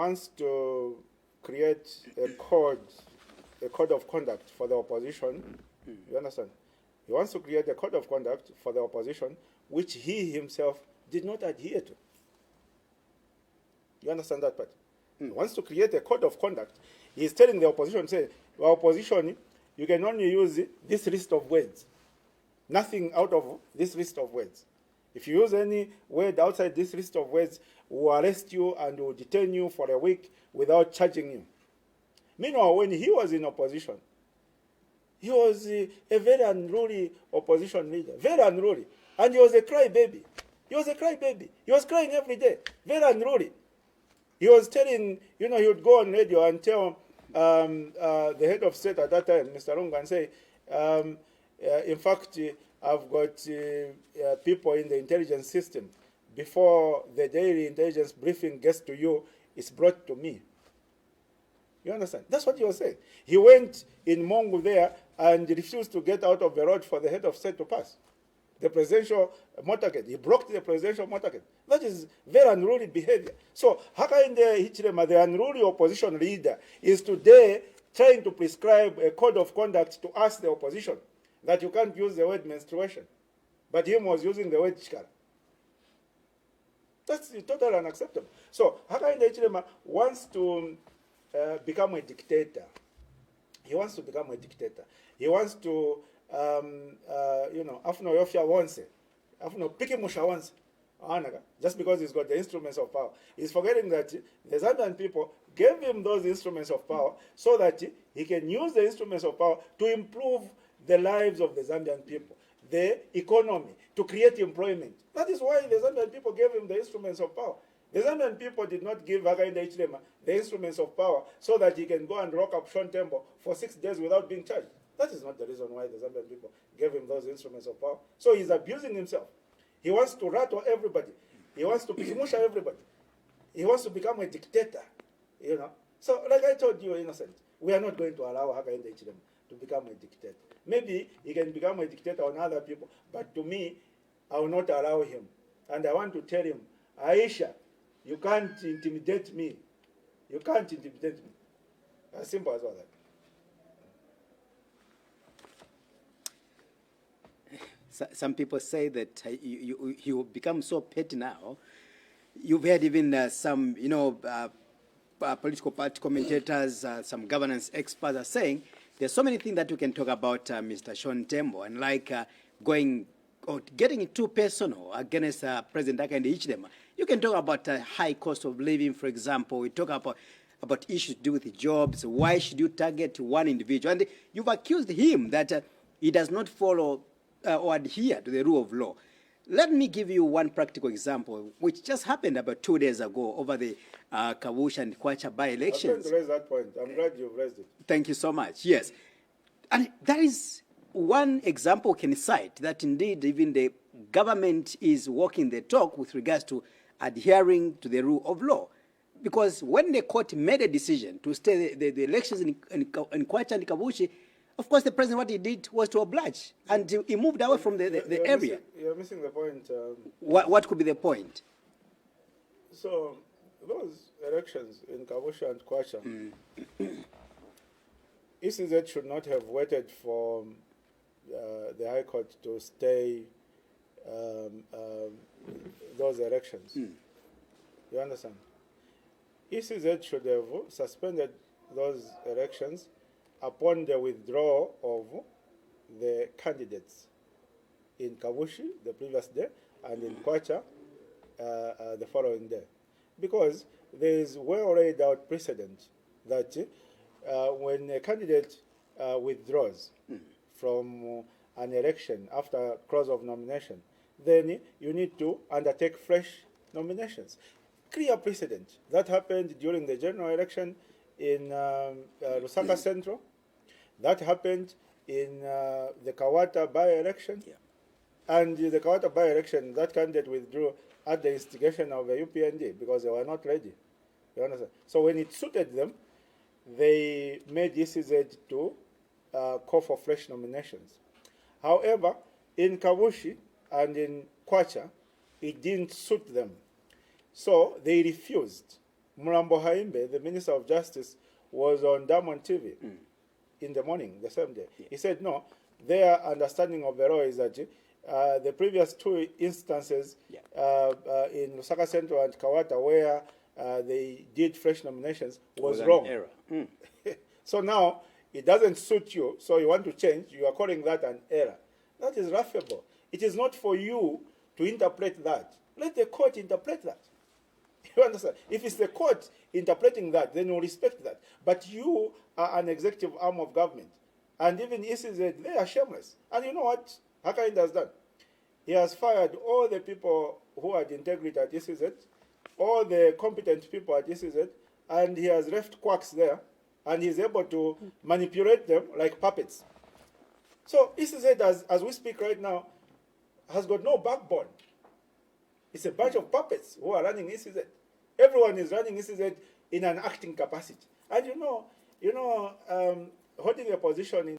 wants to create a code of conduct for the opposition. You understand? He wants to create a code of conduct for the opposition, which he himself did not adhere to. You understand that part? He wants to create a code of conduct. He's telling the opposition, say, opposition, you can only use this list of words. Nothing out of this list of words. If you use any word outside this list of words, we'll arrest you and we'll detain you for a week without charging you. Meanwhile, when he was in opposition, he was a very unruly opposition leader, very unruly. And he was a crybaby. He was a crybaby. He was crying every day, very unruly. He was telling, he would go on radio and tell the head of state at that time, Mr. Lunga, and say, in fact, I've got people in the intelligence system. Before the daily intelligence briefing gets to you, it's brought to me. You understand? That's what he was saying. He went in Mongu there and refused to get out of the road for the head of state to pass. The presidential motorcade. He blocked the presidential motorcade. That is very unruly behavior. So Hakainde Hichilema, the unruly opposition leader, is today trying to prescribe a code of conduct to us, the opposition, that you can't use the word menstruation. But him was using the word chikara. That's totally unacceptable. So Hakainde Hichilema wants to become a dictator. He wants to become a dictator. He wants to, Afno Yofia wants it. Afno Pikimusha wants just because he's got the instruments of power. He's forgetting that the Zambian people gave him those instruments of power so that he can use the instruments of power to improve the lives of the Zambian people, the economy, to create employment. That is why the Zambian people gave him the instruments of power. The Zambian people did not give Hakainde Hichilema the instruments of power so that he can go and lock up Tembo for 6 days without being charged. That is not the reason why the Zambian people gave him those instruments of power. So he's abusing himself. He wants to rattle everybody. He wants to pikimusha everybody. He wants to become a dictator. So like I told you, innocent, we are not going to allow Hakainde Hichilema to become a dictator. Maybe he can become a dictator on other people, but to me, I will not allow him. And I want to tell him, Aisha, you can't intimidate me. You can't intimidate me. As simple as all that. Some people say that you become so petty now. You've heard even some, political party commentators, some governance experts are saying there's so many things that we can talk about Mr. Sean Tembo, and like going or getting it too personal against President Hakainde Hichilema. You can talk about high cost of living, for example. We talk about issues to do with jobs. Why should you target one individual? And you've accused him that he does not follow or adhere to the rule of law. Let me give you one practical example, which just happened about 2 days ago over the Kavush and Kwacha by-elections. I'm going to raise that point. I'm glad you've raised it. Thank you so much. Yes. And that is one example can cite that indeed even the government is walking the talk with regards to adhering to the rule of law. Because when the court made a decision to stay the elections in Kwacha and Kavushi, of course, the president, what he did was to oblige, and he moved away from the area. You're missing the point. What could be the point? So, those elections in Kavushi and Kwacha, ECZ should not have waited for the High Court to stay those elections. You understand? ECZ should have suspended those elections upon the withdrawal of the candidates in Kavushi the previous day and in Kwacha the following day. Because there is well laid out precedent that when a candidate withdraws from an election after close of nomination, then you need to undertake fresh nominations. Clear precedent. That happened during the general election in Lusaka Central. That happened in the Kawata by-election. Yeah. And the Kawata by-election, that candidate withdrew at the instigation of the UPND because they were not ready. You understand? So when it suited them, they made ECZ to call for fresh nominations. However, in Kavushi and in Kwacha, it didn't suit them. So they refused Mulambo Haimbe, the Minister of Justice, was on Diamond TV in the morning, the same day. He said, no, their understanding of the law is that the previous two instances in Lusaka Central and Kawata, where they did fresh nominations, was wrong. Error. So now it doesn't suit you, so you want to change. You are calling that an error. That is laughable. It is not for you to interpret that. Let the court interpret that. You understand? If it's the court interpreting that, then we'll respect that. But you are an executive arm of government. And even ECZ, they are shameless. And you know what Hakainde has done? He has fired all the people who had integrity at ECZ, all the competent people at ECZ, and he has left quacks there, and he's able to manipulate them like puppets. So ECZ, as we speak right now, has got no backbone. It's a bunch of puppets who are running ECZ. Everyone is running ECZ in an acting capacity. And holding a position in